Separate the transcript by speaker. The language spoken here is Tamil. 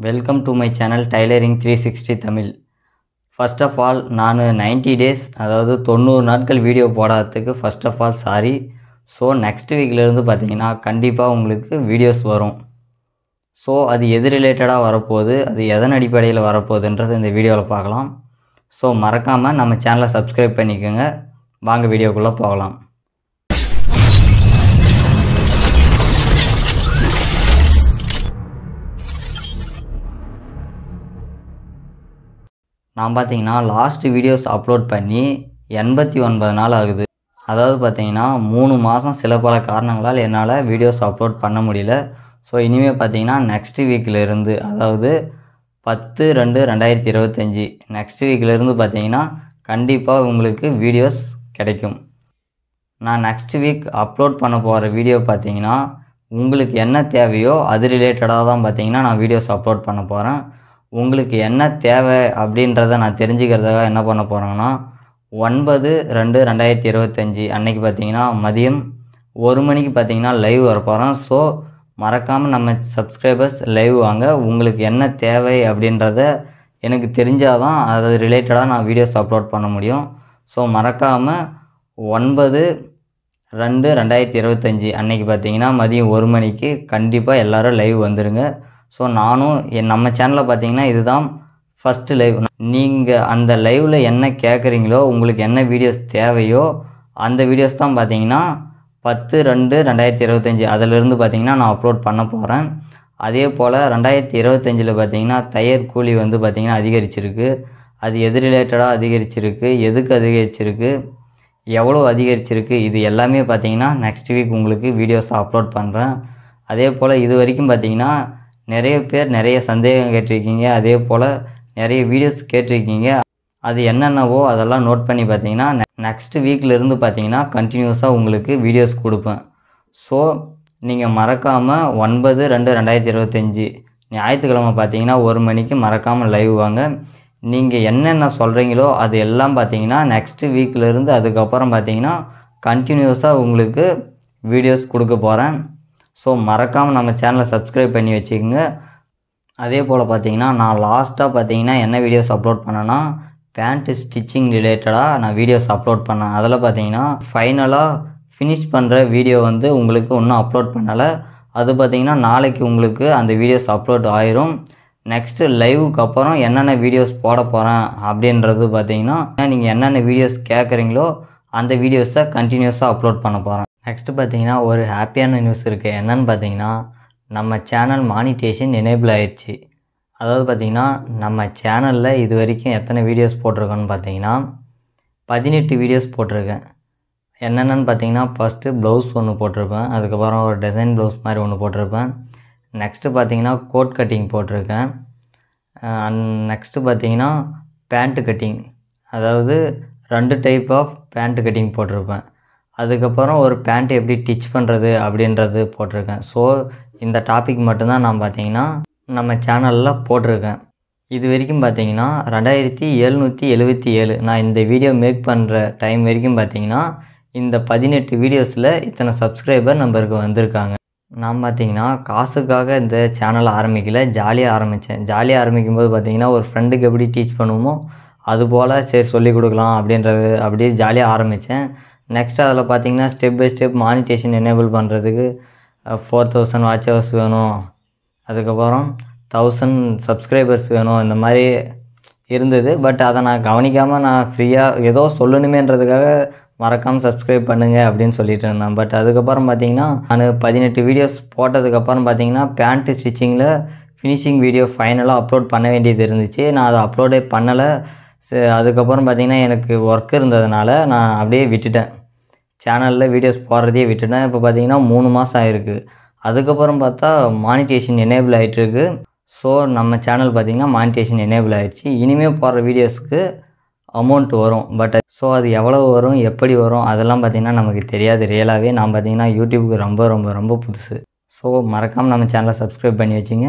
Speaker 1: Welcome to my channel tailoring 360 Tamil. First of all நான் 90 டேஸ் அதாவது 90 நாட்கள் வீடியோ போடாததுக்கு first of all sorry. So next வீக்லேருந்து பார்த்தீங்கன்னா கண்டிப்பாக உங்களுக்கு வீடியோஸ் வரும். ஸோ அது எது ரிலேட்டடாக வரப்போகுது, அது எதன் அடிப்படையில் வரப்போகுதுன்றது இந்த வீடியோவில் பார்க்கலாம். ஸோ மறக்காமல் நம்ம சேனலை சப்ஸ்கிரைப் பண்ணிக்கோங்க. வாங்க வீடியோக்குள்ளே போகலாம். நான் பார்த்தீங்கன்னா லாஸ்ட் வீடியோஸ் அப்லோட் பண்ணி 89 நாள் ஆகுது. அதாவது பார்த்தீங்கன்னா 3 மாதம் சில பல காரணங்களால் என்னால் வீடியோஸ் அப்லோட் பண்ண முடியல. ஸோ இனிமேல் பார்த்தீங்கன்னா நெக்ஸ்ட் வீக்கிலேருந்து அதாவது 10/2/2025 நெக்ஸ்ட் வீக்கிலேருந்து பார்த்தீங்கன்னா கண்டிப்பாக உங்களுக்கு வீடியோஸ் கிடைக்கும். நான் நெக்ஸ்ட் வீக் அப்லோட் பண்ண போகிற வீடியோ பார்த்தீங்கன்னா உங்களுக்கு என்ன தேவையோ அது ரிலேட்டடாக தான் பார்த்தீங்கன்னா நான் வீடியோஸ் அப்லோட் பண்ண போகிறேன். உங்களுக்கு என்ன தேவை அப்படின்றத நான் தெரிஞ்சுக்கிறதுக்காக என்ன பண்ண போகிறேங்கன்னா 9/2/2025 அன்றைக்கி பார்த்தீங்கன்னா மதியம் 1 மணிக்கு பார்த்தீங்கன்னா லைவ் வர போகிறேன். ஸோ மறக்காமல் நம்ம சப்ஸ்கிரைபர்ஸ் லைவ் வாங்க. உங்களுக்கு என்ன தேவை அப்படின்றத எனக்கு தெரிஞ்சால் தான் அது ரிலேட்டடாக நான் வீடியோஸ் அப்லோட் பண்ண முடியும். ஸோ மறக்காமல் 9/2/2025 அன்றைக்கி பார்த்தீங்கன்னா மதியம் 1 மணிக்கு கண்டிப்பாக எல்லோரும் லைவ் வந்துடுங்க. ஸோ நானும் நம்ம சேனலில் பார்த்தீங்கன்னா இதுதான் ஃபஸ்ட்டு லைவ். நீங்கள் அந்த லைவில் என்ன கேட்குறீங்களோ, உங்களுக்கு என்ன வீடியோஸ் தேவையோ அந்த வீடியோஸ் தான் பார்த்தீங்கன்னா 10/2/2025 அதிலிருந்து பார்த்தீங்கன்னா நான் அப்லோட் பண்ண போகிறேன். அதே போல் 2025 பார்த்தீங்கன்னா தையர் கூலி வந்து பார்த்திங்கன்னா அதிகரிச்சிருக்கு. அது எது ரிலேட்டடாக அதிகரிச்சிருக்கு, எதுக்கு அதிகரிச்சிருக்கு, எவ்வளோ அதிகரிச்சிருக்கு, இது எல்லாமே பார்த்தீங்கன்னா நெக்ஸ்ட் வீக் உங்களுக்கு வீடியோஸை அப்லோட் பண்ணுறேன். அதே போல் இது வரைக்கும் பார்த்தீங்கன்னா நிறைய பேர் நிறைய சந்தேகம் கேட்டிருக்கீங்க, அதே போல் நிறைய வீடியோஸ் கேட்டிருக்கீங்க. அது என்னென்னவோ அதெல்லாம் நோட் பண்ணி பார்த்தீங்கன்னா நெக்ஸ்ட் வீக்லேருந்து பார்த்தீங்கன்னா கண்டினியூஸாக உங்களுக்கு வீடியோஸ் கொடுப்பேன். ஸோ நீங்கள் மறக்காமல் 9/2/2025 ஞாயிற்றுக்கிழமை பார்த்தீங்கன்னா 1 மணிக்கு மறக்காமல் லைவ் வாங்க. நீங்கள் என்னென்ன சொல்கிறீங்களோ அது எல்லாம் பார்த்தீங்கன்னா நெக்ஸ்ட் வீக்லேருந்து அதுக்கப்புறம் பார்த்தீங்கன்னா கண்டினியூஸாக உங்களுக்கு வீடியோஸ் கொடுக்க போகிறேன். ஸோ மறக்காமல் நம்ம சேனலை சப்ஸ்கிரைப் பண்ணி வச்சுக்கோங்க. அதே போல் பார்த்தீங்கன்னா நான் லாஸ்ட்டாக பார்த்தீங்கன்னா என்ன வீடியோஸ் அப்லோட் பண்ணேன்னா பேண்ட்டு ஸ்டிச்சிங் ரிலேட்டடாக நான் வீடியோஸ் அப்லோட் பண்ணேன். அதில் பார்த்தீங்கன்னா ஃபைனலாக ஃபினிஷ் பண்ணுற வீடியோ வந்து உங்களுக்கு இன்னும் அப்லோட் பண்ணலை. அது பார்த்தீங்கன்னா நாளைக்கு உங்களுக்கு அந்த வீடியோஸ் அப்லோட் ஆயிரும். நெக்ஸ்ட்டு லைவுக்கு அப்புறம் என்னென்ன வீடியோஸ் போட போகிறேன் அப்படின்றது பார்த்தீங்கன்னா நீங்கள் என்னென்ன வீடியோஸ் கேட்குறீங்களோ அந்த வீடியோஸை கண்டினியூஸாக அப்லோட் பண்ண போகிறேன். நெக்ஸ்ட்டு பார்த்தீங்கன்னா ஒரு ஹாப்பியான நியூஸ் இருக்குது. என்னென்னு பார்த்தீங்கன்னா நம்ம சேனல் மானிட்டேஷன் எனேபிள் ஆயிடுச்சு. அதாவது பார்த்திங்கன்னா நம்ம சேனலில் இது வரைக்கும் எத்தனை வீடியோஸ் போட்டிருக்கோன்னு பார்த்தீங்கன்னா 18 வீடியோஸ் போட்டிருக்கேன். என்னென்னு பார்த்தீங்கன்னா ஃபஸ்ட்டு ப்ளவுஸ் ஒன்று போட்டிருப்பேன், அதுக்கப்புறம் ஒரு டிசைன் ப்ளவுஸ் மாதிரி ஒன்று போட்டிருப்பேன். நெக்ஸ்ட்டு பார்த்தீங்கன்னா கோட் கட்டிங் போட்டிருக்கேன். நெக்ஸ்ட்டு பார்த்தீங்கன்னா பேண்ட்டு கட்டிங், அதாவது 2 டைப் ஆஃப் பேண்ட்டு கட்டிங் போட்டிருப்பேன். அதுக்கப்புறம் ஒரு பேண்ட் எப்படி டிச் பண்ணுறது அப்படின்றது போட்டிருக்கேன். ஸோ இந்த டாபிக் மட்டும்தான் நான் பார்த்தீங்கன்னா நம்ம சேனலில் போட்டிருக்கேன். இது வரைக்கும் பார்த்தீங்கன்னா 2777 நான் இந்த வீடியோ மேக் பண்ணுற டைம் வரைக்கும் பார்த்தீங்கன்னா இந்த 18 வீடியோஸில் இத்தனை சப்ஸ்கிரைபர் நம்பருக்கு வந்திருக்காங்க. நான் பார்த்தீங்கன்னா காசுக்காக இந்த சேனலை ஆரம்பிக்கல, ஜாலியாக ஆரம்பித்தேன். ஜாலியாக ஆரம்பிக்கும்போது பார்த்தீங்கன்னா ஒரு ஃப்ரெண்டுக்கு எப்படி டீச் பண்ணுவோமோ அதுபோல் சரி சொல்லிக் கொடுக்கலாம் அப்படின்றது அப்படியே ஜாலியாக ஆரம்பித்தேன். நெக்ஸ்ட் அதில் பார்த்தீங்கன்னா step by step monetization enable பண்ணுறதுக்கு 4000 வாட்ச் ஹவர்ஸ் வேணும், அதுக்கப்புறம் 1000 சப்ஸ்கிரைபர்ஸ் வேணும், இந்த மாதிரி இருந்தது. பட் அதை நான் கவனிக்காமல் நான் ஃப்ரீயாக ஏதோ சொல்லணுமேன்றதுக்காக மறக்காமல் சப்ஸ்கிரைப் பண்ணுங்கள் அப்படின்னு சொல்லிட்டு இருந்தேன். பட் அதுக்கப்புறம் பார்த்தீங்கன்னா நான் 18 வீடியோஸ் போட்டதுக்கப்புறம் பார்த்தீங்கன்னா பேண்ட்டு ஸ்டிச்சிங்கில் ஃபினிஷிங் வீடியோ ஃபைனலாக அப்லோட் பண்ண வேண்டியது இருந்துச்சு. நான் அதை அப்லோடே பண்ணலை. அதுக்கப்புறம் பார்த்தீங்கன்னா எனக்கு ஒர்க் இருந்ததுனால நான் அப்படியே விட்டுட்டேன். சேனலில் வீடியோஸ் போடுறதையே விட்டுட்டேன். இப்போ பார்த்தீங்கன்னா 3 மாதம் ஆகிருக்கு. அதுக்கப்புறம் பார்த்தா மானிட்டேஷன் எனேபிள் ஆகிட்டுருக்கு. ஸோ நம்ம சேனல் பார்த்திங்கன்னா மானிட்டேஷன் எனேபிள் ஆகிடுச்சு. இனிமேல் போடுற வீடியோஸ்க்கு அமௌண்ட் வரும். பட் ஸோ அது எவ்வளோ வரும், எப்படி வரும் அதெல்லாம் பார்த்திங்கன்னா நமக்கு தெரியாது. ரியலாகவே நான் பார்த்திங்கன்னா யூடியூபுக்கு ரொம்ப ரொம்ப ரொம்ப புதுசு. ஸோ மறக்காமல் நம்ம சேனலை சப்ஸ்கிரைப் பண்ணி வச்சுங்க.